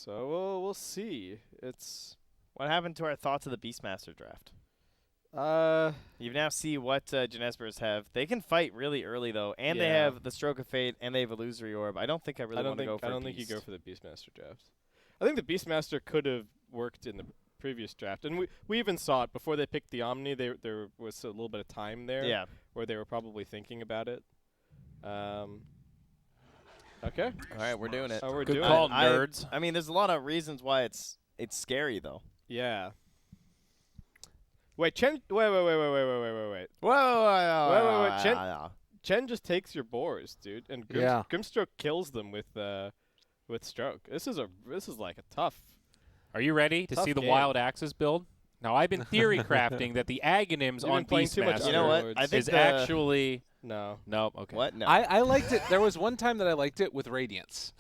So we'll see. What happened to our thoughts of the Beastmaster draft? You now see what Jinesbrus have. They can fight really early though, and they have the Stroke of Fate, and they have Illusory Orb. I don't think I really want to go for I don't think you go for the Beastmaster draft. I think the Beastmaster could have worked in the previous draft, and we even saw it before they picked the Omni. There was a little bit of time there, where they were probably thinking about it. Okay. All right, we're doing it. Oh, we're Good doing call, it. nerds. I mean, there's a lot of reasons why it's scary though. Yeah. Wait, Chen. Wait. Whoa. Chen just takes your boars, dude, and Grimstroke kills them with Stroke. This is like a tough. Are you ready to see the Wild Axes build? Now, I've been theory crafting that the Agonyms on Beastmaster you know what? I think is actually... No. Nope, okay. What? No. I liked it. There was one time that I liked it with Radiance.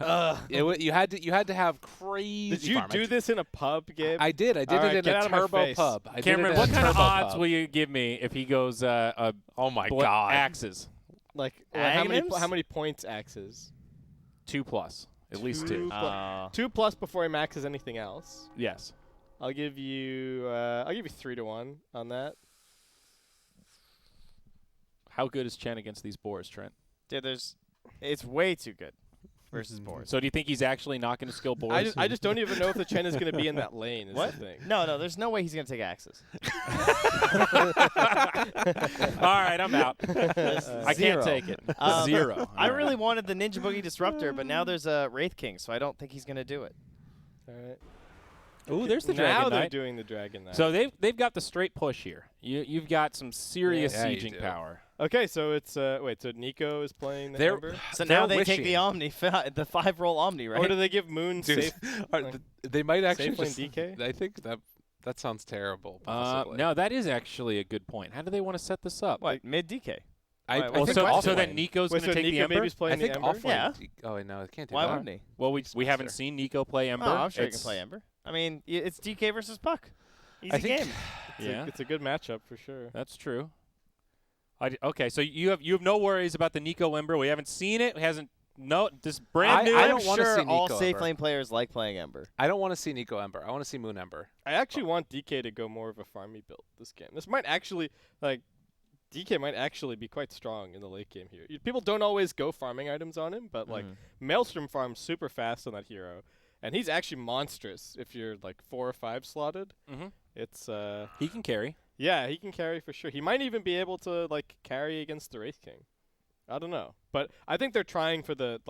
You had to have crazy. Did you do this in a pub, Gabe? I did. I did it in a turbo pub. Cameron, what kind of odds will you give me if he goes oh my god, Axes? Like how many points Axes? 2+. At least 2. 2+ before he maxes anything else. Yes. I'll give you 3-1 on that. How good is Chen against these boars, Trent? Dude, it's way too good versus boars. So do you think he's actually not going to skill boars? I just don't even know if the Chen is going to be in that lane. Is what? The thing. No, there's no way he's going to take Axes. All right, I'm out. I can't take it. 0. I really wanted the Ninja Boogie Disruptor, but now there's a Wraith King, so I don't think he's going to do it. All right. Ooh, there's the Dragon Now Knight. they're doing the Dragon Knight. So they've got the straight push here. You've got some serious sieging power. Okay, so it's wait, so Nico is playing the Ember? So now they take the Omni, the 5-roll Omni, right? Or do they give Moon safe? They might actually safe lane DK? I think that sounds terrible. Possibly. No, that is actually a good point. How do they want to set this up? What, mid DK? So then Nico's going to take the Ember? Maybe playing I think the Ember? offlane. Oh, no, it can't do Why that. wouldn't he? Well, we haven't seen Nico play Ember. Oh, I'm sure he can play Ember. I mean, it's DK versus Puck. Easy game. It's a good matchup for sure. That's true. Okay, so you have no worries about the Nico Ember. We haven't seen it. It hasn't. No, this brand new. I don't want to see Nico all Nico safe Ember. lane players like playing Ember. I don't want to see Nico Ember. I want to see Moon Ember. I actually want DK to go more of a farmy build this game. This might actually DK might actually be quite strong in the late game here. People don't always go farming items on him, but Maelstrom farms super fast on that hero, and he's actually monstrous if you're like 4 or 5 slotted. It's he can carry. Yeah, he can carry for sure. He might even be able to carry against the Wraith King. I don't know, but I think they're trying for to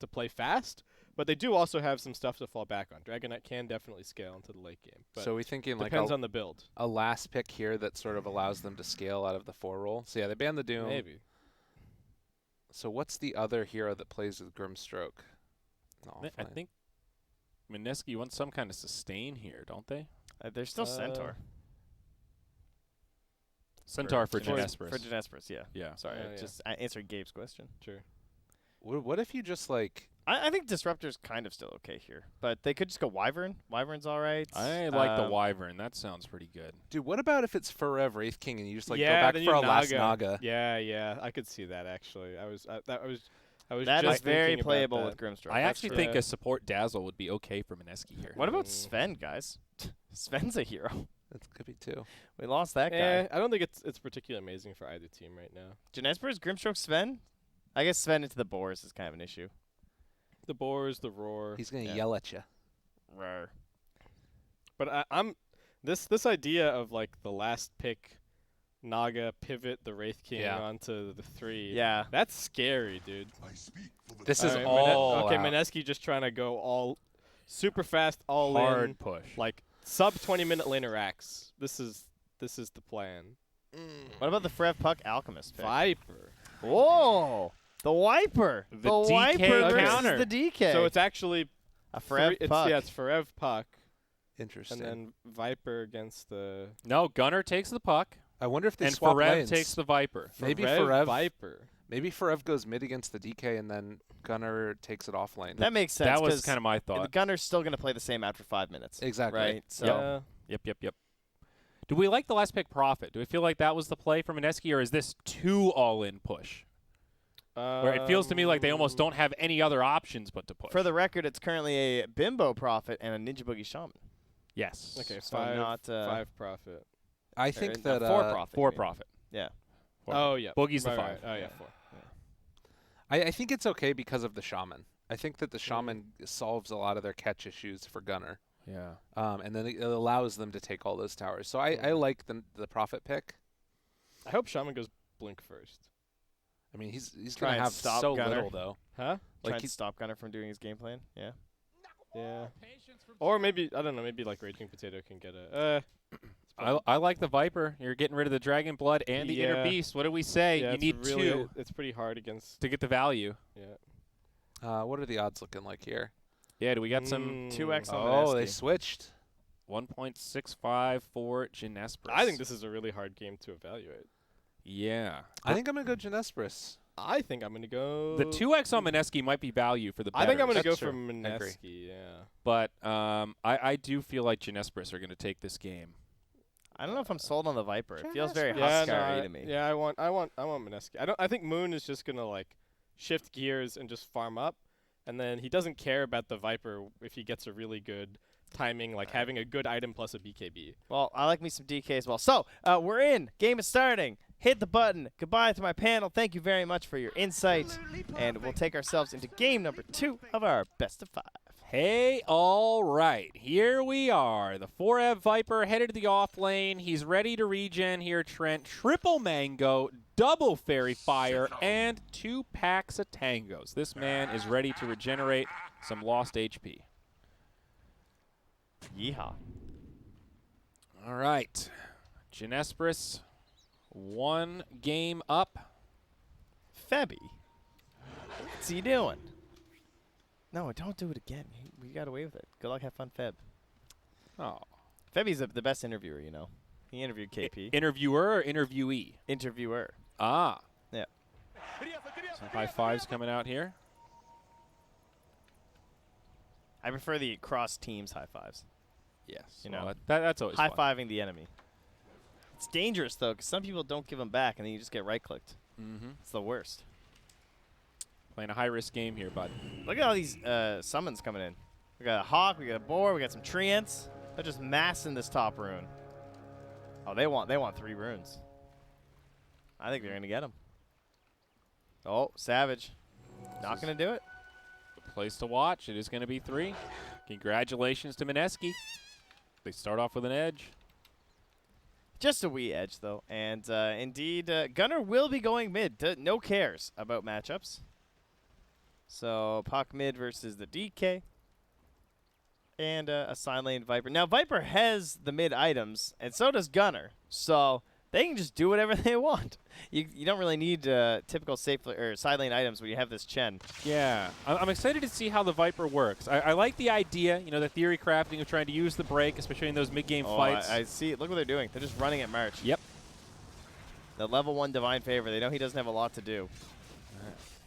play fast. But they do also have some stuff to fall back on. Dragon Knight can definitely scale into the late game. But so we're thinking depends on the build. A last pick here that sort of allows them to scale out of the 4-roll. So yeah, they ban the Doom. Maybe. So what's the other hero that plays with Grimstroke? No, I think Mineski wants some kind of sustain here, don't they? There's still Centaur. Centaur for Jinesbrus. For Jinesbrus, yeah. Yeah. Sorry, just answering Gabe's question. Sure. What if you just I think Disruptor's kind of still okay here, but they could just go Wyvern. Wyvern's all right. I like the Wyvern. That sounds pretty good. Dude, what about if it's Forever Wraith King and you just go then back for a last Naga? Yeah, I could see that actually. I was that just is very thinking playable about with Grimstroke. I actually think a support Dazzle would be okay for Mineski here. What about Sven, guys? Sven's a hero. That could be too. We lost that guy. I don't think it's particularly amazing for either team right now. Jinesbrus, Grimstroke, Sven? I guess Sven into the boars is kind of an issue. The boars, the roar. He's gonna yell at you. Roar. But I'm this idea of the last pick, Naga pivot the Wraith King onto the 3. Yeah, that's scary, dude. This is all okay. Mineski just trying to go all super fast, all hard in, push, sub 20-minute laner Axe. This is the plan. What about the Frev Puck Alchemist pick? Viper. Whoa. The Wiper. The Wiper DK counter. versus the DK. So it's actually a Frev Puck. It's Forev Puck. Interesting. And then Viper against the... No, Gunner takes the puck. I wonder if they and swap Forev lanes. takes the Viper. Maybe Forev Viper. Maybe Forev goes mid against the DK and then Gunner takes it off lane. That makes sense. That was kind of my thought. The Gunner's still going to play the same after 5 minutes. Exactly. Right? So Yep. Do we like the last pick Prophet? Do we feel like that was the play for Mineski, or is this too all-in push? Where it feels to me like they almost don't have any other options but to push. For the record, it's currently a Bimbo Prophet and a Ninja Boogie Shaman. Yes. Okay, So five, not, 5 Prophet. I think that 4 Prophet. 4 you mean. Prophet. Yeah. Oh, yeah. Boogie's the Right, 5. right. Oh, yeah, 4. I think it's okay because of the Shaman. I think that the Shaman solves a lot of their catch issues for Gunner. Yeah. And then it allows them to take all those towers. So I like the Prophet pick. I hope Shaman goes Blink first. I mean, he's Try going to and have stop so Gunner. little, though. Huh? Try Like and stop Gunner from doing his game plan. Yeah. Yeah. Or maybe, I don't know, maybe like Raging Potato can get a... I like the Viper. You're getting rid of the Dragon Blood and the Inner Yeah. Beast. What do we say? Yeah, You it's need really, 2 It's pretty hard against... to get the value. Yeah. what are the odds looking like here? Yeah, do we got some 2x on Oh, they Mineski. switched. 1.65 for Jinesbrus? I think this is a really hard game to evaluate. Yeah. I think I'm going to go Jinesbrus. I think I'm going to go... The 2x on Mineski might be value for the I think I'm betters, going to go That's for true. I agree. Mineski, yeah. but I do feel like Jinesbrus are going to take this game. I don't know if I'm sold on the Viper. It feels very Yeah, Huskar to me. yeah, I want Mineski. I think Moon is just gonna like shift gears and just farm up, and then he doesn't care about the Viper if he gets a really good timing, like having a good item plus a BKB. Well, I like me some DK as well. So, we're in. Game is starting. Hit the button. Goodbye to my panel. Thank you very much for your insight. And we'll take ourselves into game number 2 of our best of 5. Hey, all right. Here we are. The 4-Ev Viper headed to the off lane. He's ready to regen here, Trent. Triple Mango, double Fairy Fire, and 2 packs of Tangos. This man is ready to regenerate some lost HP. Yeehaw. All right. Jinesbrus, 1 game up. Febby. What's he doing? No, don't do it again. We got away with it. Good luck, have fun, Feb. Oh. Febby's the best interviewer, you know. He interviewed KP. Interviewer or interviewee? Interviewer. Ah. Yeah. Some high fives coming out here. I prefer the cross teams high fives. Yes. You well, know. that's always High fun. fiving the enemy. It's dangerous though, because some people don't give them back, and then you just get right clicked. Mm-hmm. It's the worst. Playing a high risk game here, bud. Look at all these summons coming in. We got a hawk, we got a boar, we got some treants. They're just massing this top rune. Oh, they want 3 runes. I think they're gonna get them. Oh, Savage, not gonna do it. The place to watch. It is going to be 3. Congratulations to Mineski. They start off with an edge. Just a wee edge though, and indeed, Gunner will be going mid. No cares about matchups. So Puck mid versus the DK. And a Sign Lane Viper. Now, Viper has the mid items, and so does Gunner. So they can just do whatever they want. You don't really need typical safe or side lane items when you have this Chen. Yeah. I'm excited to see how the Viper works. I like the idea, you know, the theory crafting of trying to use the break, especially in those mid-game fights. I see. Look what they're doing. They're just running at March. Yep. The level 1 Divine Favor. They know he doesn't have a lot to do.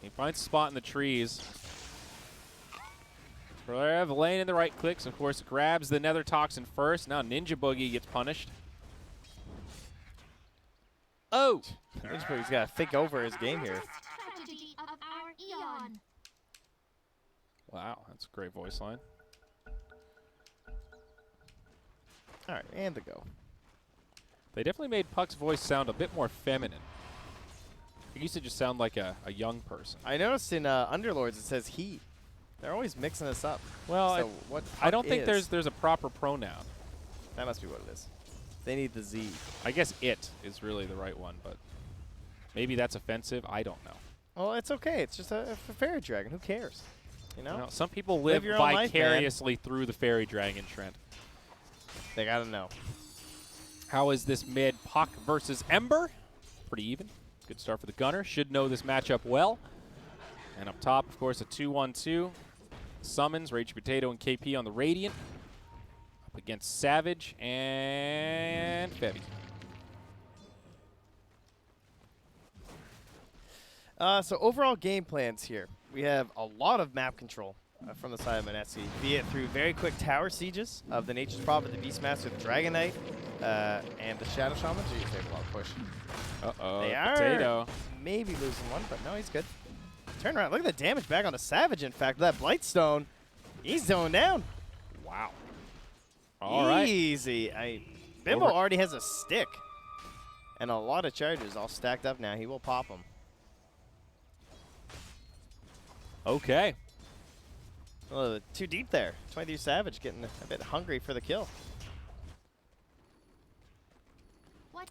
He finds a spot in the trees. Rev laying in the right clicks, of course, grabs the Nether Toxin first. Now Ninja Boogie gets punished. Oh! He's got to think over his game here. Wow, that's a great voice line. All right, and the go. They definitely made Puck's voice sound a bit more feminine. It used to just sound like a young person. I noticed in Underlords it says he. They're always mixing this up. Well, So what I don't think is? there's a proper pronoun. That must be what it is. They need the Z. I guess it is really the right one, but maybe that's offensive. I don't know. Well, it's okay. It's just a fairy dragon. Who cares? You know? You know, some people Live live your own life, man. vicariously through the fairy dragon, Trent. They gotta know. How is this mid? Puck versus Ember. Pretty even. Good start for the Gunner. Should know this matchup well. And up top, of course, a 2-1-2. Summons, Rage Potato and KP on the Radiant. Up against Savage and Febby. So overall game plans here. We have a lot of map control from the side of Mineski, be it through very quick tower sieges of the Nature's Prophet, the Beastmaster, the Dragon Knight, and the Shadow Shaman. Geez, they have a lot of push. Uh-oh, They are Potato. maybe losing one, but no, he's good. Turn around. Look at the damage back on the Savage, in fact. That Blightstone, he's zoned down. Wow. All right. Easy. Bimbo already has a stick. And a lot of charges all stacked up now. He will pop them. Okay. Too deep there. 23 Savage getting a bit hungry for the kill.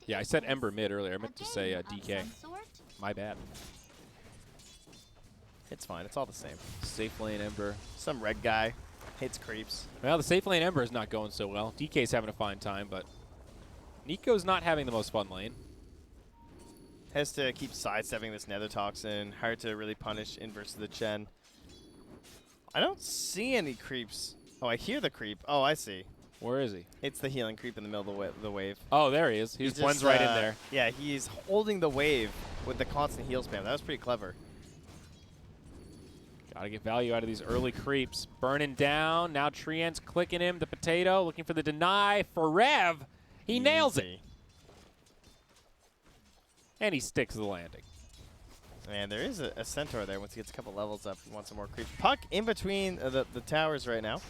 Yeah, I said Ember mid earlier. I meant to say DK. My bad. It's fine. It's all the same. Safe lane Ember. Some red guy hits creeps. Well, the safe lane Ember is not going so well. DK's having a fine time, but Nico's not having the most fun lane. Has to keep sidestepping this Nether Toxin. Hard to really punish in versus the Chen. I don't see any creeps. Oh, I hear the creep. Oh, I see. Where is he? It's the healing creep in the middle of the wave. Oh, there he is. He blends right in there. Yeah, he's holding the wave with the constant heal spam. That was pretty clever. Gotta get value out of these early creeps. Burning down. Now Trient's clicking him. The potato looking for the deny. For Rev, he nails it. And he sticks the landing. And there is a Centaur there. Once he gets a couple levels up, he wants some more creeps. Puck in between the towers right now.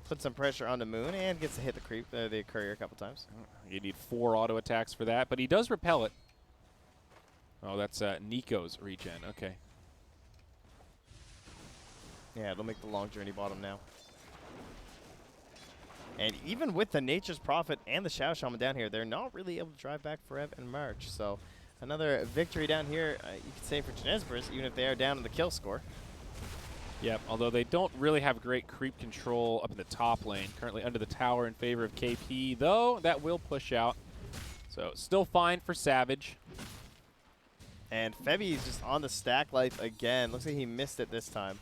Put some pressure on the Moon and gets to hit the courier a couple times. You need 4 auto attacks for that, but he does repel it. Oh, that's Nico's regen. Okay. Yeah, it'll make the long journey bottom now. And even with the Nature's Prophet and the Shadow Shaman down here, they're not really able to drive back Forev and March. So another victory down here, you could say, for Jinesbrus, even if they are down in the kill score. Yep, although they don't really have great creep control up in the top lane. Currently under the tower in favor of KP, though that will push out. So still fine for Savage. And Febby is just on the stack life again. Looks like he missed it this time.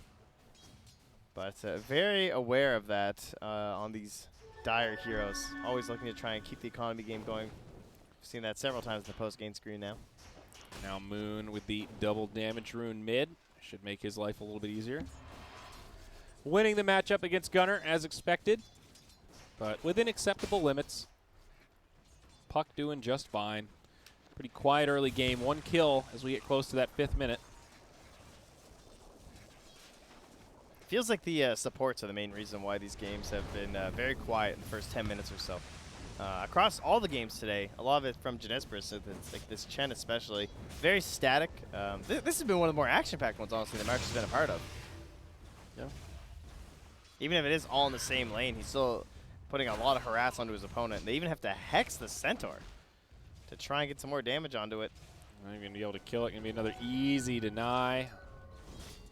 But very aware of that on these dire heroes. Always looking to try and keep the economy game going. We've seen that several times in the post-game screen now. Now Moon with the double damage rune mid. Should make his life a little bit easier. Winning the matchup against Gunnar as expected, but within acceptable limits. Puck doing just fine. Pretty quiet early game. 1 kill as we get close to that 5th minute. Feels like the supports are the main reason why these games have been very quiet in the first 10 minutes or so. Across all the games today, a lot of it from Jinesbrus, it's like this Chen especially, very static. This has been one of the more action-packed ones, honestly, that March has been a part of. Yeah. Even if it is all in the same lane, he's still putting a lot of harass onto his opponent. They even have to hex the Centaur to try and get some more damage onto it. Not even going to be able to kill it. Going to be another easy deny.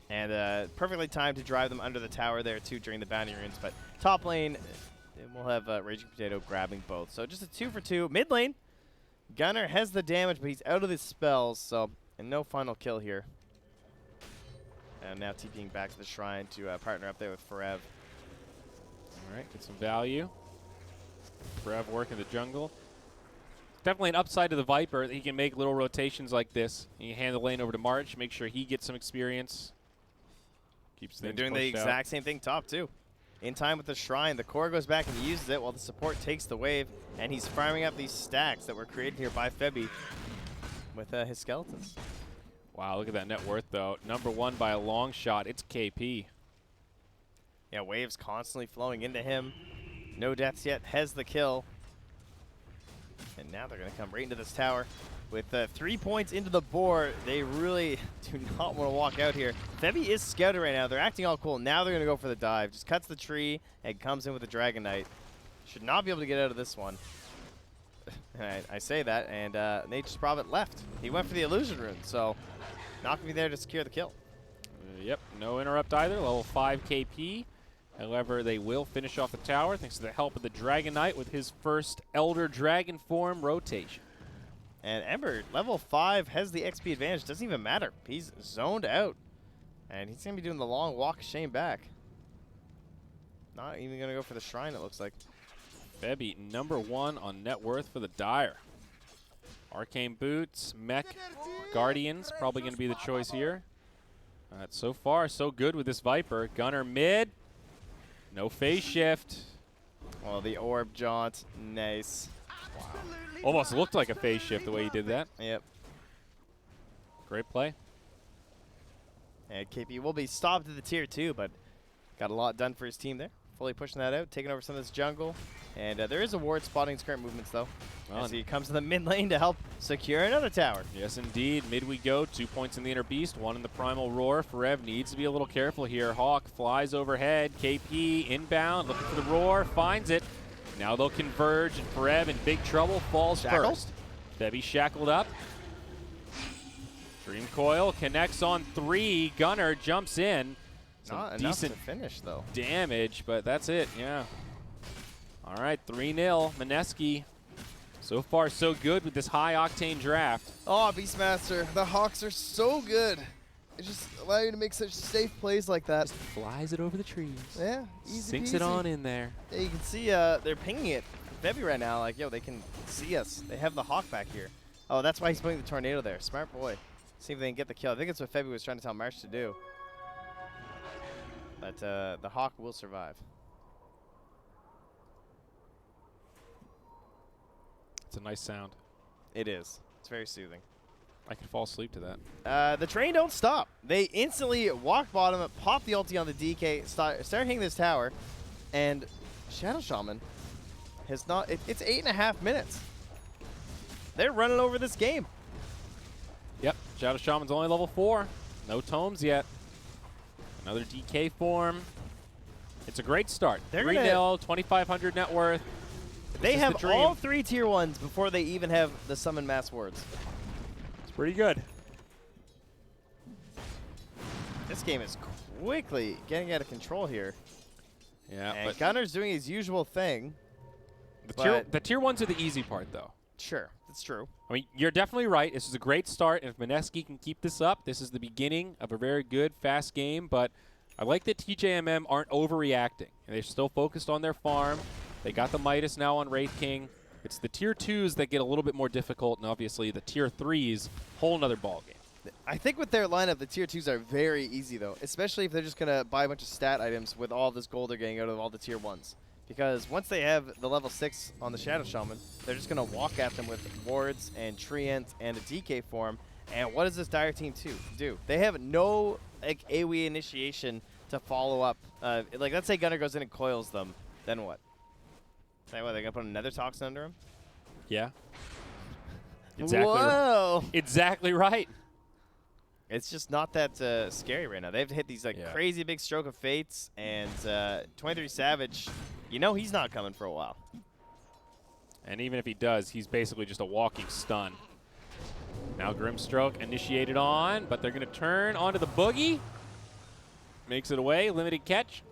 And perfectly timed to drive them under the tower there, too, during the bounty runes. But top lane, we'll have Raging Potato grabbing both. So just a 2 for 2. Mid lane, Gunnar has the damage, but he's out of his spells. So, and no final kill here. And now TPing back to the shrine to partner up there with Forev. All right, get some value. Forev working the jungle. Definitely an upside to the Viper that he can make little rotations like this. He can hand the lane over to March, make sure he gets some experience. Keeps They're things doing the pushed out. exact same thing top, too. In time with the shrine, the core goes back and uses it while the support takes the wave, and he's farming up these stacks that were created here by Febby with his skeletons. Wow, look at that net worth, though. Number 1 by a long shot. It's KP. Yeah, waves constantly flowing into him. No deaths yet. Has the kill. And now they're going to come right into this tower. With 3 points into the board, they really do not want to walk out here. Febby is scouted right now. They're acting all cool. Now they're going to go for the dive. Just cuts the tree and comes in with the Dragon Knight. Should not be able to get out of this one. I say that, and Nature's Prophet left. He went for the Illusion Rune, so not going to be there to secure the kill. Yep, no interrupt either. Level 5 KP. However, they will finish off the tower thanks to the help of the Dragon Knight with his first Elder Dragon form rotation. And Ember, level 5, has the XP advantage. Doesn't even matter. He's zoned out. And he's going to be doing the long walk of shame back. Not even going to go for the shrine, it looks like. Febby, number 1 on net worth for the Dire. Arcane Boots, Mech, Guardians, probably going to be the choice here. So far, so good with this Viper. Gunnar mid. No phase shift. Well, the orb jaunt, nice. Wow. Almost looked like a phase shift the way he did that. Yep. Great play. And KP will be stopped at the tier 2, but got a lot done for his team there. Fully pushing that out, taking over some of this jungle. And there is a ward spotting his current movements, though. As he comes to the mid lane to help secure another tower. Yes, indeed. Mid we go. 2 points in the Inner Beast, 1 in the Primal Roar. Forev needs to be a little careful here. Hawk flies overhead. KP inbound, looking for the Roar, finds it. Now they'll converge, and Forev in big trouble, falls first. Febby shackled up. Dream Coil connects on 3. Gunner jumps in. Not enough to finish, though. Damage, but that's it, yeah. All right, 3-0, Mineski. So far, so good with this high-octane draft. Oh, Beastmaster, the Hawks are so good. It just allow you to make such safe plays like that. Just flies it over the trees. Yeah, easy Sinks peasy. it on in there. Yeah, you can see they're pinging it. Febby right now, like, yo, they can see us. They have the Hawk back here. Oh, that's why he's putting the Tornado there. Smart boy. See if they can get the kill. I think that's what Febby was trying to tell Marsh to do. But the Hawk will survive. It's a nice sound. It is. It's very soothing. I could fall asleep to that. The train don't stop. They instantly walk bottom, pop the ulti on the DK, start hitting this tower, and Shadow Shaman has not. It's 8.5 minutes. They're running over this game. Yep, Shadow Shaman's only level 4. No tomes yet. Another DK form. It's a great start. 3-0, 2,500 net worth. They have all 3 tier 1s before they even have the summon mass wards. It's pretty good. This game is quickly getting out of control here. Yeah, and but Gunner's doing his usual thing. the tier 1s are the easy part, though. Sure, that's true. I mean, you're definitely right. This is a great start, and if Mineski can keep this up, this is the beginning of a very good, fast game. But I like that TJMM aren't overreacting. They're still focused on their farm. They got the Midas now on Wraith King. It's the tier 2s that get a little bit more difficult, and obviously the tier 3s, whole nother ballgame. I think with their lineup, the tier 2s are very easy, though, especially if they're just going to buy a bunch of stat items with all this gold they're getting out of all the tier 1s. Because once they have the level 6 on the Shadow Shaman, they're just going to walk at them with wards and treant and a DK form. And what does this Dire team do? They have no like AoE initiation to follow up. Like, let's say Gunner goes in and coils them, then what? What, they're going to put another Toxin under him? Yeah. Exactly. Whoa! Exactly right. It's just not that scary right now. They've hit these like crazy big stroke of fates, and 23 Savage, you know he's not coming for a while. And even if he does, he's basically just a walking stun. Now Grimstroke initiated on, but they're going to turn onto the Boogie. Makes it away, limited catch.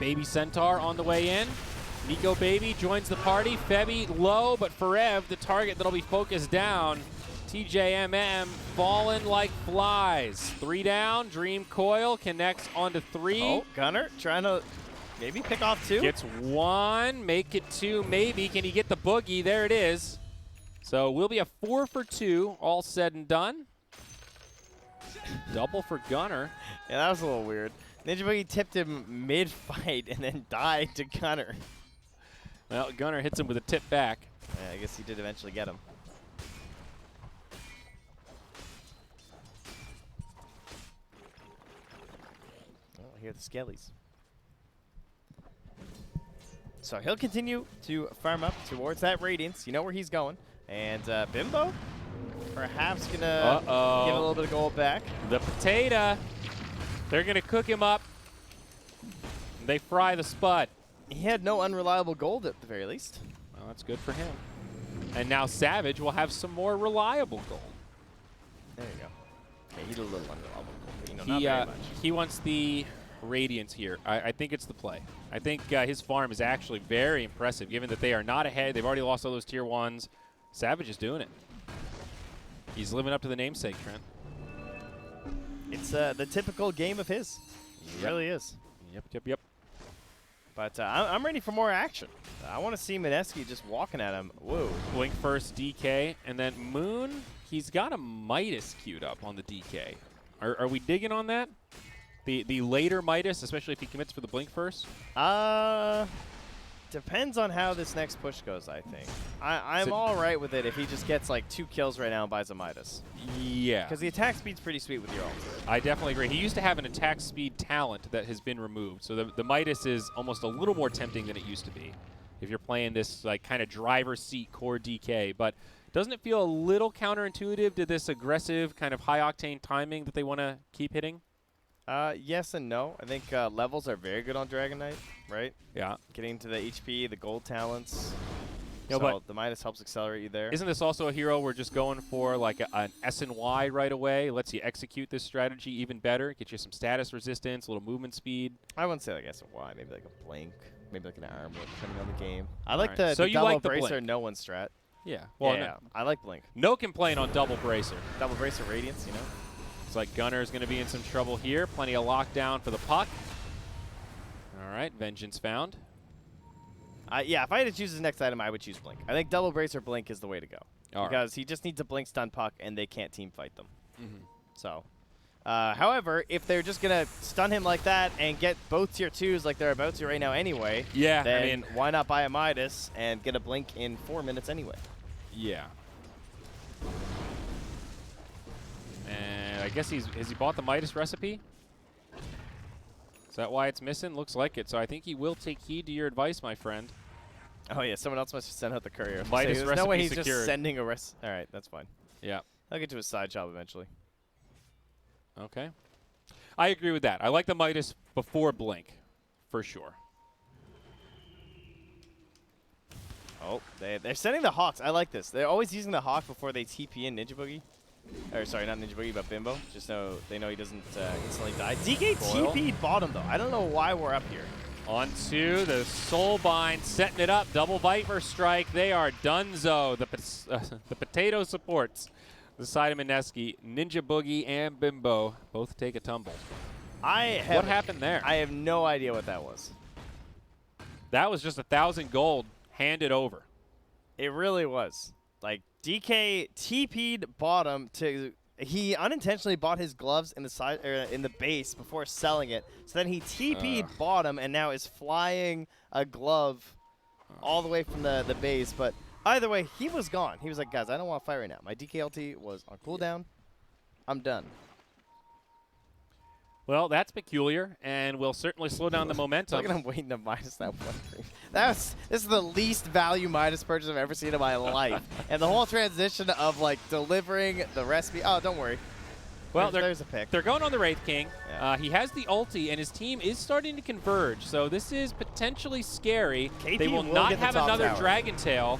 Baby Centaur on the way in. Nico Baby joins the party. Febby low, but Forev, the target that'll be focused down. TJMM falling like flies. 3 down, Dream Coil connects onto 3. Oh, Gunner trying to maybe pick off 2. Gets 1, make it 2 maybe. Can he get the Boogie? There it is. So we'll be a 4 for 2, all said and done. Double for Gunner. Yeah, that was a little weird. Ninja Boogie tipped him mid-fight and then died to Gunner. Well, Gunner hits him with a tip back. Yeah, I guess he did eventually get him. Oh, here are the Skellies. So he'll continue to farm up towards that Radiance. You know where he's going. And Bimbo, perhaps going to give a little bit of gold back. The potato. They're going to cook him up. They fry the spud. He had no unreliable gold at the very least. Well, that's good for him. And now Savage will have some more reliable gold. There you go. Okay, he's a little unreliable gold, but, you know, not very much. He wants the Radiance here. I think it's the play. I think his farm is actually very impressive, given that they are not ahead. They've already lost all those tier 1s. Savage is doing it. He's living up to the namesake, Trent. It's the typical game of his. It really is. Yep. But I'm ready for more action. I want to see Mineski just walking at him. Whoa. Blink first DK, and then Moon, he's got a Midas queued up on the DK. Are we digging on that? The later Midas, especially if he commits for the Blink first? Depends on how this next push goes, I think. I'm all right with it if he just gets like 2 kills right now and buys a Midas. Yeah. Because the attack speed's pretty sweet with your ult. I definitely agree. He used to have an attack speed talent that has been removed. So the Midas is almost a little more tempting than it used to be if you're playing this like kind of driver's seat core DK. But doesn't it feel a little counterintuitive to this aggressive kind of high-octane timing that they want to keep hitting? Yes and no. I think levels are very good on Dragon Knight, right? Yeah. Getting to the HP, the gold talents. Yeah, so but the Midas helps accelerate you there. Isn't this also a hero we're just going for like an S and Y right away? Lets you execute this strategy even better. Get you some status resistance, a little movement speed. I wouldn't say like S and Y. Maybe like a blink. Maybe like an armor, depending on the game. I like right. So the you double like the bracer blink. no one strat. Yeah. Well, yeah, I like blink. No complaint on double bracer. Double bracer radiance, you know? Looks like Gunner's going to be in some trouble here. Plenty of lockdown for the puck. All right, vengeance found. Yeah, if I had to choose his next item, I would choose blink. I think double bracer blink is the way to go. Because he just needs a blink stun puck, and they can't team fight them. So, however, if they're just going to stun him like that and get both tier 2s like they're about to right now anyway, yeah, then I mean, why not buy a Midas and get a blink in 4 minutes anyway? Yeah. And I guess has he bought the Midas recipe? Is that why it's missing? Looks like it. So I think he will take heed to your advice, my friend. Oh, yeah. Someone else must have sent out the courier. Midas There's recipe no way he's secured. just sending a All right, that's fine. Yeah. I'll get to his side job eventually. Okay. I agree with that. I like the Midas before Blink, for sure. Oh, they're sending the Hawks. I like this. They're always using the Hawk before they TP in Ninja Boogie. Or sorry, not Ninja Boogie, but Bimbo. Just so they know he doesn't instantly die. DK TP'd bottom, though. I don't know why we're up here. On to the Soulbind, setting it up. Double Viper strike. They are donezo. The potato supports the side of Mineski. Ninja Boogie and Bimbo both take a tumble. What happened there? I have no idea what that was. That was just 1,000 gold handed over. It really was. Like, DK TP'd bottom to... He unintentionally bought his gloves in the side in the base before selling it. So then he TP'd bottom and now is flying a glove all the way from the base. But either way, he was gone. He was like, guys, I don't want to fight right now. My DKLT was on cooldown. I'm done. Well, that's peculiar, and will certainly slow down the momentum. Look at him waiting to minus that one. This is the least value Midas purchase I've ever seen in my life. And the whole transition of like delivering the recipe. Oh, don't worry. Well, there's a pick. They're going on the Wraith King. Yeah. He has the ulti, and his team is starting to converge. So this is potentially scary. KP they will not get the have top another tower. Dragon Tail.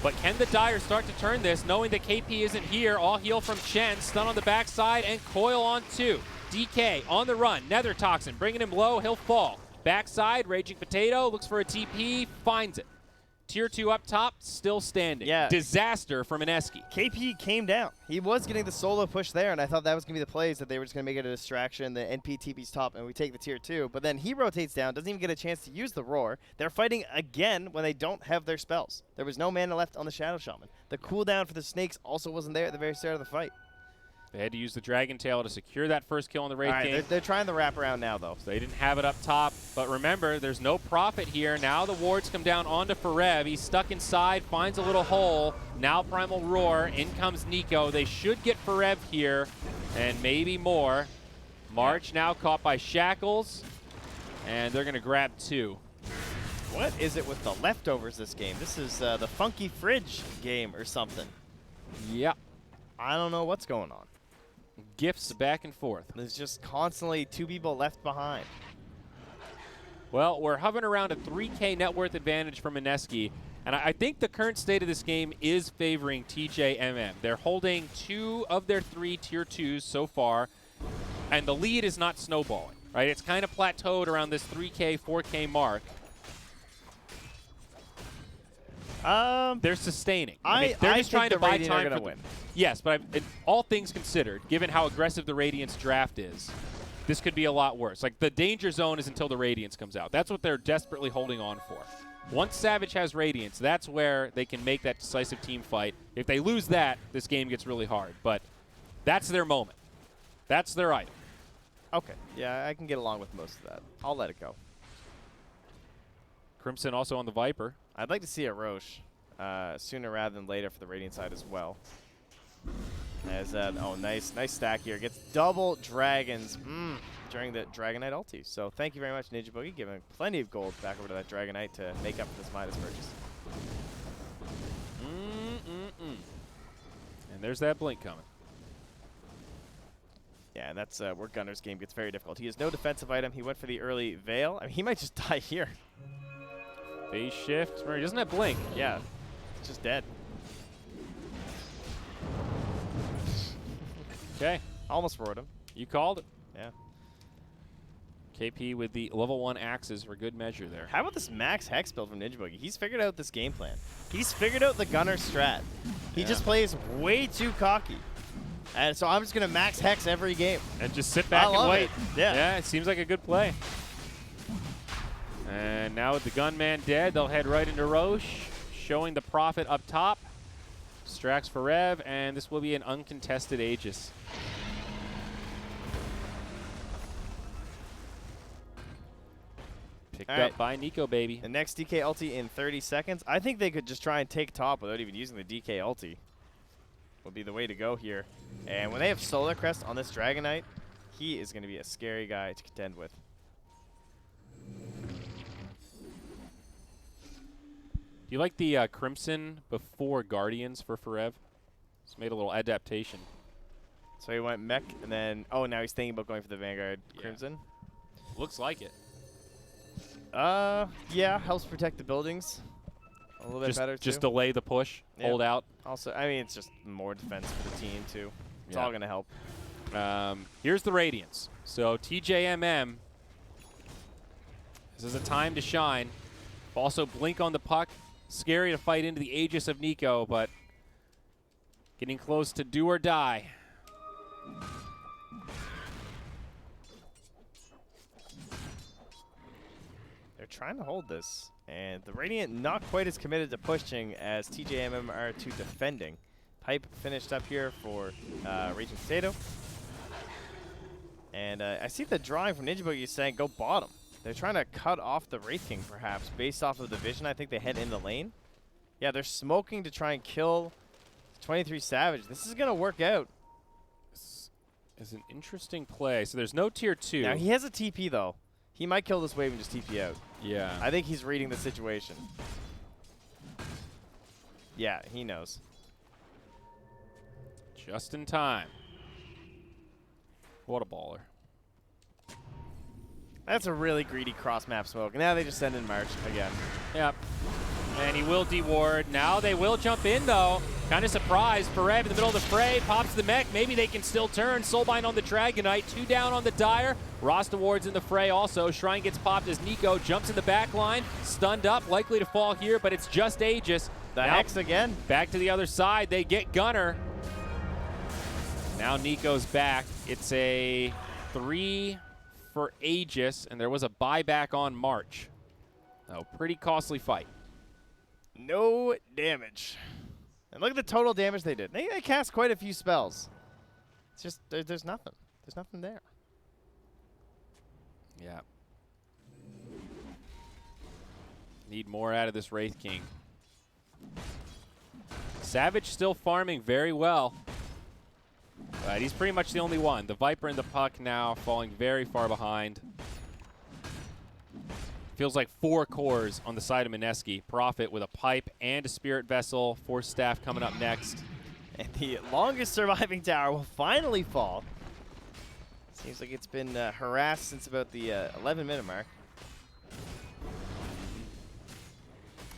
But can the Dire start to turn this, knowing that KP isn't here? All heal from Chen, stun on the backside, and coil on 2. DK on the run, Nether Toxin bringing him low, he'll fall. Backside, Raging Potato, looks for a TP, finds it. Tier 2 up top, still standing. Yeah. Disaster from Mineski. KP came down. He was getting the solo push there, and I thought that was going to be the plays, that they were just going to make it a distraction. The NP TP's top, and we take the tier 2. But then he rotates down, doesn't even get a chance to use the Roar. They're fighting again when they don't have their spells. There was no mana left on the Shadow Shaman. The cooldown for the Snakes also wasn't there at the very start of the fight. They had to use the Dragon Tail to secure that first kill on the Wraith King. They're trying the wraparound now, though. So they didn't have it up top. But remember, there's no profit here. Now the wards come down onto Farev. He's stuck inside, finds a little hole. Now Primal Roar. In comes Nico. They should get Farev here, and maybe more. March now caught by Shackles, and they're going to grab 2. What is it with the leftovers this game? This is the Funky Fridge game or something. Yep. I don't know what's going on. Gifts back and forth. There's just constantly 2 people left behind. Well, we're hovering around a 3K net worth advantage for Mineski, and I think the current state of this game is favoring TJMM. They're holding 2 of their 3 tier 2s so far, and the lead is not snowballing, right? It's kind of plateaued around this 3K, 4K mark. They're sustaining. I mean, they're just trying to buy time for win. Yes, but all things considered, given how aggressive the Radiance draft is, this could be a lot worse. Like, the danger zone is until the Radiance comes out. That's what they're desperately holding on for. Once Savage has Radiance, that's where they can make that decisive team fight. If they lose that, this game gets really hard. But that's their moment. That's their item. Okay. Yeah, I can get along with most of that. I'll let it go. Crimson also on the Viper. I'd like to see a Rosh sooner rather than later for the Radiant side as well. As nice stack here. Gets double dragons during the Dragonite ulti. So thank you very much, Ninja Boogie, giving plenty of gold back over to that Dragonite to make up for this Midas purchase. And there's that blink coming. Yeah, and that's where Gunner's game gets very difficult. He has no defensive item. He went for the early Veil. I mean, he might just die here. Phase shift. He doesn't have blink. Yeah, it's just dead. Okay. Almost roared him. You called it. Yeah. KP with the level 1 axes for good measure there. How about this Max Hex build from Ninja Boogie? He's figured out this game plan. He's figured out the Gunner strat. He just plays way too cocky. And so I'm just going to Max Hex every game. And just sit back and wait. Yeah, it seems like a good play. And now with the gunman dead, they'll head right into Rosh, showing the Prophet up top. Strax for Rev, and this will be an uncontested Aegis. Picked up by Nico, baby. The next DK ulti in 30 seconds. I think they could just try and take top without even using the DK ulti. Would be the way to go here. And when they have Solar Crest on this Dragonite, he is going to be a scary guy to contend with. Do you like the Crimson before Guardians for Forev? It's made a little adaptation. So he went mech, and then, now he's thinking about going for the Vanguard Crimson. Looks like it. Yeah, helps protect the buildings a little bit better, too. Just delay the push, hold out. Also, I mean, it's just more defense for the team, too. It's all going to help. Here's the Radiance. So TJMM, this is a time to shine. Also blink on the puck. Scary to fight into the Aegis of Nico, but getting close to do or die. They're trying to hold this, and the Radiant not quite as committed to pushing as TJMM are to defending. Pipe finished up here for Raging Potato. And I see the drawing from Ninja Boogie saying go bottom. They're trying to cut off the Wraith King, perhaps, based off of the vision. I think they head in the lane. Yeah, they're smoking to try and kill 23 Savage. This is going to work out. This is an interesting play. So there's no tier 2. Now, he has a TP, though. He might kill this wave and just TP out. Yeah. I think he's reading the situation. Yeah, he knows. Just in time. What a baller. That's a really greedy cross-map smoke. Now they just send in March again. Yep. And he will deward. Now they will jump in, though. Kind of surprised. Forev in the middle of the fray. Pops the mech. Maybe they can still turn. Soulbind on the Dragonite. 2 down on the Dire. Ross dewards in the fray also. Shrine gets popped as Nico jumps in the back line. Stunned up. Likely to fall here, but it's just Aegis. The Hex again. Back to the other side. They get Gunner. Now Nico's back. It's a 3 for Aegis, and there was a buyback on March. Oh, pretty costly fight. No damage. And look at the total damage they did. They cast quite a few spells. It's just, there's nothing. There's nothing there. Yeah. Need more out of this Wraith King. Savage still farming very well. But he's pretty much the only one. The Viper and the Puck now falling very far behind. Feels like 4 cores on the side of Mineski. Prophet with a pipe and a Spirit Vessel. Force Staff coming up next. And the longest surviving tower will finally fall. Seems like it's been harassed since about the 11-minute mark.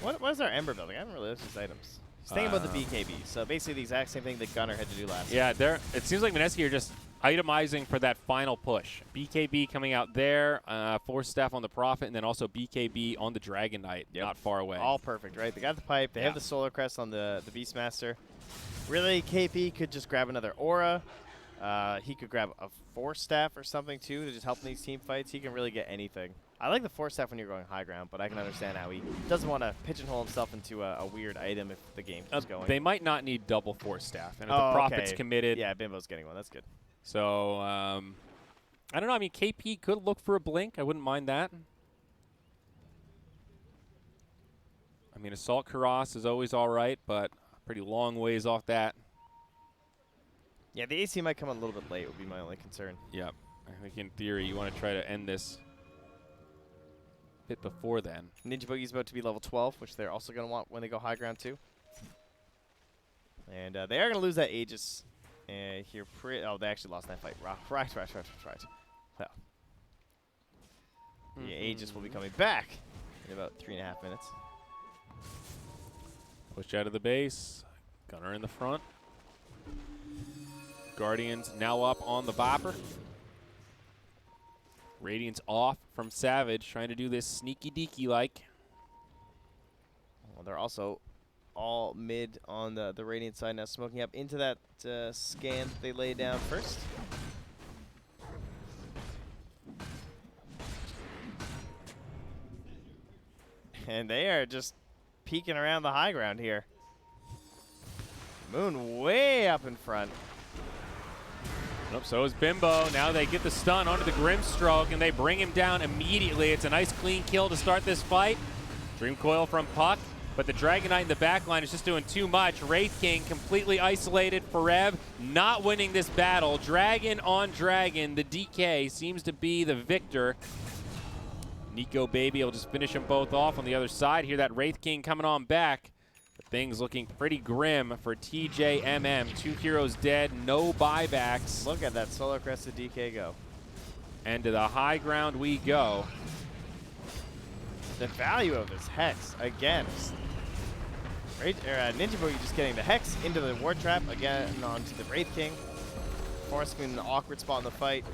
What is our Ember building? I haven't really looked at these items. He's thinking about the BKB. So basically the exact same thing that Gunner had to do last time. Yeah, it seems like Mineski are just itemizing for that final push. BKB coming out there, Force Staff on the Prophet, and then also BKB on the Dragon Knight, not far away. All perfect, right? They got the pipe. They have the Solar Crest on the Beastmaster. Really, KP could just grab another Aura. He could grab a Force Staff or something, too, to just help in these team fights. He can really get anything. I like the Force Staff when you're going high ground, but I can understand how he doesn't want to pigeonhole himself into a weird item if the game keeps going. They might not need double Force Staff, and if the Prophet's committed. Yeah, Bimbo's getting one. That's good. So, I don't know. I mean, KP could look for a blink. I wouldn't mind that. I mean, Assault Karas is always all right, but pretty long ways off that. Yeah, the AC might come a little bit late would be my only concern. Yep. I think in theory you want to try to end this a bit before then. Ninja Boogie's about to be level 12, which they're also going to want when they go high ground too. And they are going to lose that Aegis here. Oh, they actually lost that fight. Right. Well, the Aegis will be coming back in about 3.5 minutes. Push out of the base. Gunner in the front. Guardians now up on the Viper. Radiant's off from Savage, trying to do this sneaky deaky like. Well, they're also all mid on the Radiant side now, smoking up into that scan that they laid down first. And they are just peeking around the high ground here. Moon way up in front. Nope, so is Bimbo. Now they get the stun onto the Grimstroke, and they bring him down immediately. It's a nice clean kill to start this fight. Dream Coil from Puck, but the Dragon Knight in the backline is just doing too much. Wraith King completely isolated. Forev not winning this battle. Dragon on Dragon. The DK seems to be the victor. Nico Baby will just finish them both off on the other side. Hear that Wraith King coming on back. But things looking pretty grim for TJMM. 2 heroes dead, no buybacks. Look at that solo crested DK go. And to the high ground we go. The value of this Hex, again. Ninja Boogie just getting the Hex into the Ward Trap, again onto the Wraith King. Forcing him in an awkward spot in the fight.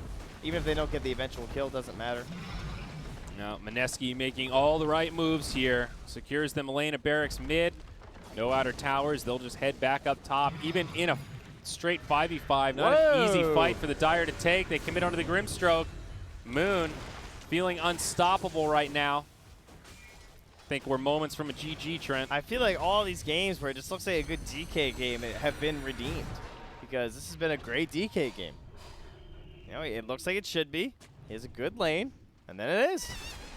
Even if they don't get the eventual kill, doesn't matter. Now, Mineski making all the right moves here. Secures them a lane of barracks mid. No outer towers. They'll just head back up top. Even in a straight 5v5. Not an easy fight for the Dire to take. They commit onto the Grimstroke. Moon feeling unstoppable right now. I think we're moments from a GG, Trent. I feel like all these games where it just looks like a good DK game have been redeemed. Because this has been a great DK game. You know, it looks like it should be. He has a good lane. And then it is.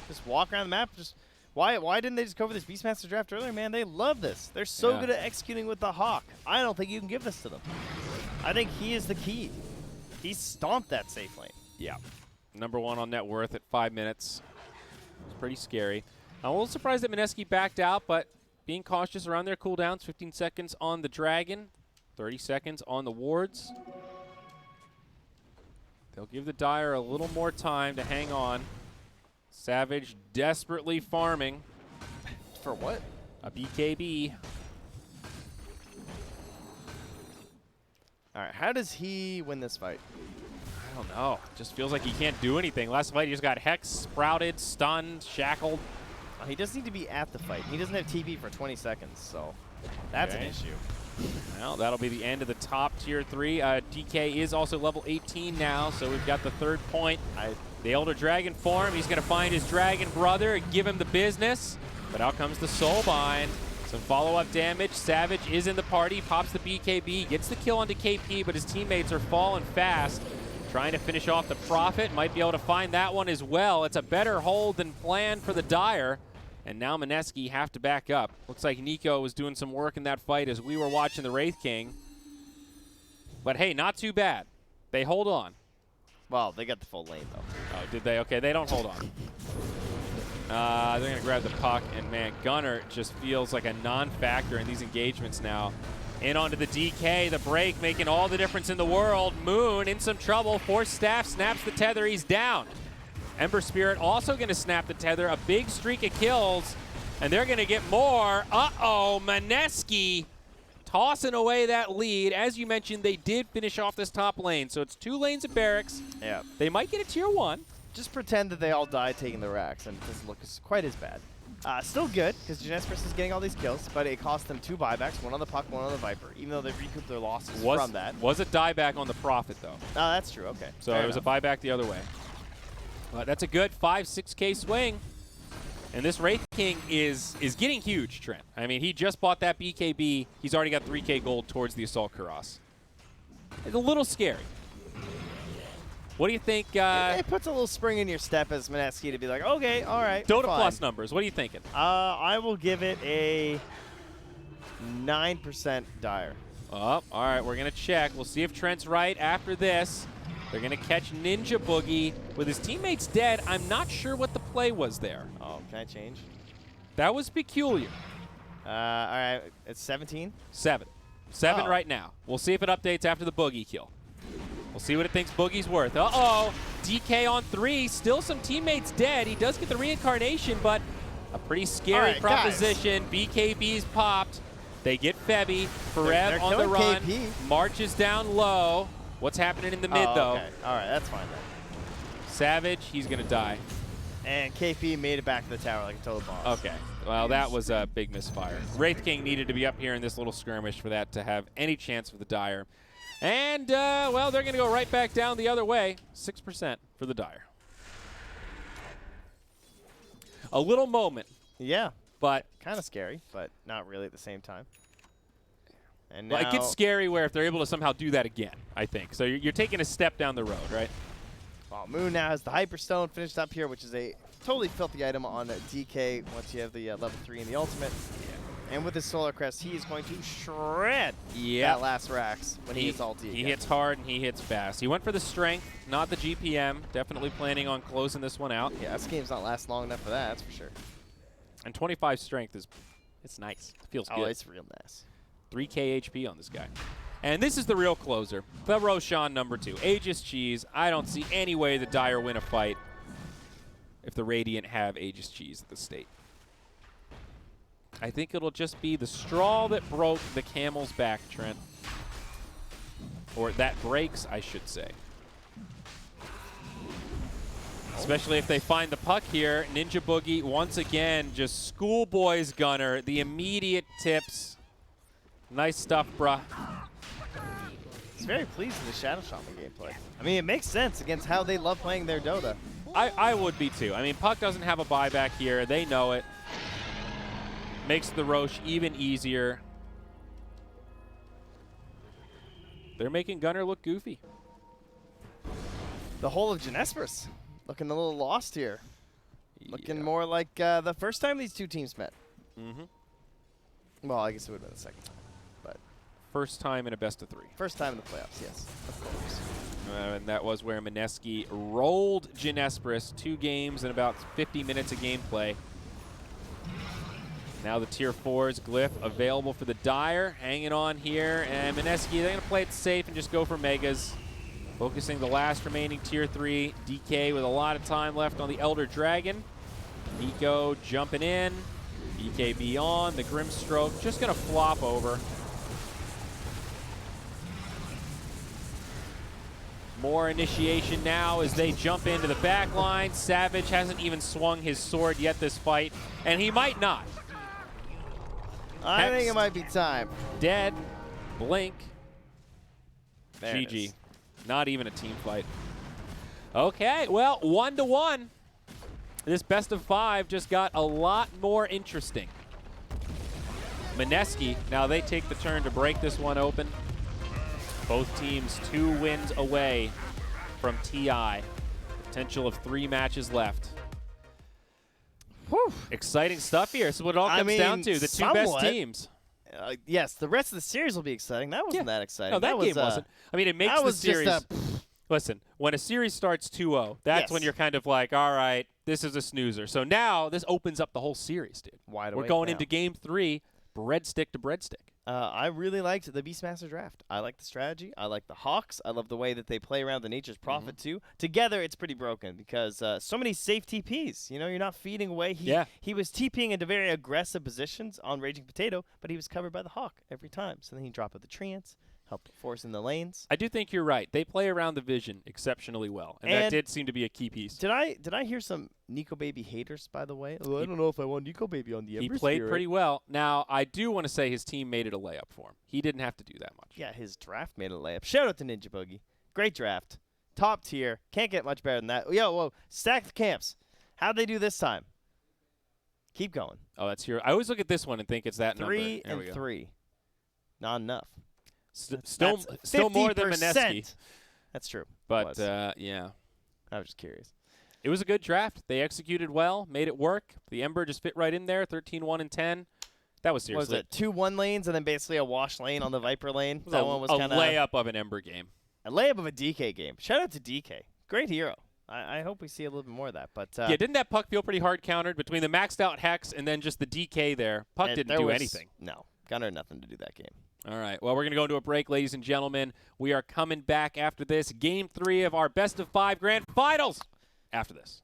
Just walk around the map. Just why didn't they just go for this Beastmaster draft earlier, man? They love this. They're so good at executing with the Hawk. I don't think you can give this to them. I think he is the key. He stomped that safe lane. Yeah. #1 on net worth at 5 minutes. It's pretty scary. I'm a little surprised that Mineski backed out, but being cautious around their cooldowns. 15 seconds on the Dragon. 30 seconds on the Wards. They'll give the Dire a little more time to hang on. Savage desperately farming. For what? A BKB. All right, how does he win this fight? I don't know. Just feels like he can't do anything. Last fight he just got Hex, sprouted, stunned, shackled. He does need to be at the fight. He doesn't have TP for 20 seconds, so that's an issue. Well, that'll be the end of the top tier 3. DK is also level 18 now, so we've got the 3rd point. The Elder Dragon form. He's going to find his Dragon brother and give him the business. But out comes the Soulbind. Some follow-up damage. Savage is in the party. Pops the BKB. Gets the kill onto KP, but his teammates are falling fast. Trying to finish off the Prophet. Might be able to find that one as well. It's a better hold than planned for the Dire. And now Mineski have to back up. Looks like Nico was doing some work in that fight as we were watching the Wraith King. But hey, not too bad. They hold on. Well, they got the full lane, though. Oh, did they? Okay, they don't hold on. They're going to grab the puck, and man, Gunner just feels like a non-factor in these engagements now. In onto the DK, the break making all the difference in the world. Moon in some trouble. Force Staff snaps the tether. He's down. Ember Spirit also going to snap the tether. A big streak of kills, and they're going to get more. Uh-oh, Mineski tossing away that lead. As you mentioned, they did finish off this top lane, so it's 2 lanes of barracks. Yeah. They might get a tier 1. Just pretend that they all died taking the racks, and it doesn't look quite as bad. Still good, because Jinesbrus is getting all these kills, but it cost them 2 buybacks, 1 on the Puck, 1 on the Viper, even though they recouped their losses from that. Was a dieback on the Prophet, though. Oh, that's true, okay. So Fair it was enough. a buyback the other way. But that's a good 5-6K swing. And this Wraith King is getting huge, Trent. I mean, he just bought that BKB. He's already got 3K gold towards the Assault Karas. It's a little scary. What do you think? It puts a little spring in your step as Mineski to be like, okay, all right, Dota fine. Plus numbers. What are you thinking? I will give it a 9% dire. Oh, all right. We're going to check. We'll see if Trent's right after this. They're going to catch Ninja Boogie with his teammates dead. I'm not sure what the play was there. Oh, can I change? That was peculiar. All right, it's 17? 7 right now. We'll see if it updates after the Boogie kill. We'll see what it thinks Boogie's worth. Uh-oh. DK on 3. Still some teammates dead. He does get the reincarnation, but a pretty scary proposition. Guys. BKB's popped. They get Febby. Forev on the run. KP. Marches down low. What's happening in the mid, though? Okay. All right, that's fine then. Savage, he's going to die. And KP made it back to the tower like a total boss. Okay. Well, that was a big misfire. Wraith King needed to be up here in this little skirmish for that to have any chance for the Dire. And, well, they're going to go right back down the other way. 6% for the Dire. A little moment. Yeah. But kind of scary, but not really at the same time. And well, it gets scary where if they're able to somehow do that again, I think. So you're taking a step down the road, right? Well, Moon now has the Hyperstone finished up here, which is a totally filthy item on DK once you have the level 3 in the ultimate. Yeah. And with his Solar Crest, he is going to shred that last Rax when he hits ulti. He hits hard and he hits fast. He went for the strength, not the GPM. Definitely planning on closing this one out. Yeah, this game's not lasting long enough for that, that's for sure. And 25 strength it's nice. It feels good. Oh, it's real nice. 3k HP on this guy. And this is the real closer. The Roshan number 2. Aegis Cheese. I don't see any way the Dire win a fight if the Radiant have Aegis Cheese at the state. I think it'll just be the straw that broke the camel's back, Trent. Or that breaks, I should say. Especially if they find the puck here. Ninja Boogie, once again, just schoolboy's gunner. The immediate tips. Nice stuff, bruh. He's very pleased with the Shadow Shaman gameplay. I mean, it makes sense against how they love playing their Dota. I would be too. I mean, Puck doesn't have a buyback here. They know it. Makes the Rosh even easier. They're making Gunner look goofy. The whole of Jinesbrus looking a little lost here. Looking more like the first time these two teams met. Mm-hmm. Well, I guess it would have been the second time. But first time in a best-of-3. First time in the playoffs, yes. Of course. And that was where Mineski rolled Jinesbrus 2 games in about 50 minutes of gameplay. Now the Tier 4's Glyph available for the Dire. Hanging on here. And Mineski, they're going to play it safe and just go for Megas. Focusing the last remaining Tier 3. DK with a lot of time left on the Elder Dragon. Nico jumping in. BKB on. The Grimstroke just going to flop over. More initiation now as they jump into the back line. Savage hasn't even swung his sword yet this fight, and he might not. I think it might be time. Dead. Blink. There GG. Not even a team fight. Okay, well, 1-1. This best-of-5 just got a lot more interesting. Mineski, now they take the turn to break this one open. Both teams 2 wins away from TI. Potential of 3 matches left. Whew. Exciting stuff here. So what it all comes down to, the 2 best teams. Yes, the rest of the series will be exciting. That wasn't that exciting. No, that game wasn't. I mean, it makes the series. Listen, when a series starts 2-0, that's when you're kind of like, all right, this is a snoozer. So now this opens up the whole series, dude. Wide We're awake going now. into Game 3, breadstick to breadstick. I really liked the Beastmaster draft. I like the strategy. I like the Hawks. I love the way that they play around the Nature's Prophet too. Together, it's pretty broken because so many safe TPs. You know, you're not feeding away. He was TPing into very aggressive positions on Raging Potato, but he was covered by the Hawk every time. So then he dropped with the Trance, helped force in the lanes. I do think you're right. They play around the vision exceptionally well, and that did seem to be a key piece. Did I hear some Nico Baby haters, by the way? Oh, I don't know if I want Nico Baby on the Ember He played Spirit. pretty well. Now, I do want to say his team made it a layup for him. He didn't have to do that much. Yeah, his draft made a layup. Shout out to Ninja Boogie. Great draft. Top tier. Can't get much better than that. Yo, whoa. Stack the camps. How'd they do this time? Keep going. Oh, that's here. I always look at this one and think it's that number. 3 and 3. Not enough. Still more than Mineski. That's true. But, yeah. I was just curious. It was a good draft. They executed well, made it work. The Ember just fit right in there, 13-1-10. That was seriously. What was it 2-1 lanes and then basically a wash lane on the Viper lane? That one was a kind of layup of an Ember game. A layup of a DK game. Shout out to DK. Great hero. I hope we see a little bit more of that. But yeah, didn't that puck feel pretty hard countered between the maxed out Hex and then just the DK there? Puck didn't do anything. No. Gunner nothing to do that game. All right. Well, we're going to go into a break, ladies and gentlemen. We are coming back after this. Game 3 of our best of 5 grand finals after this.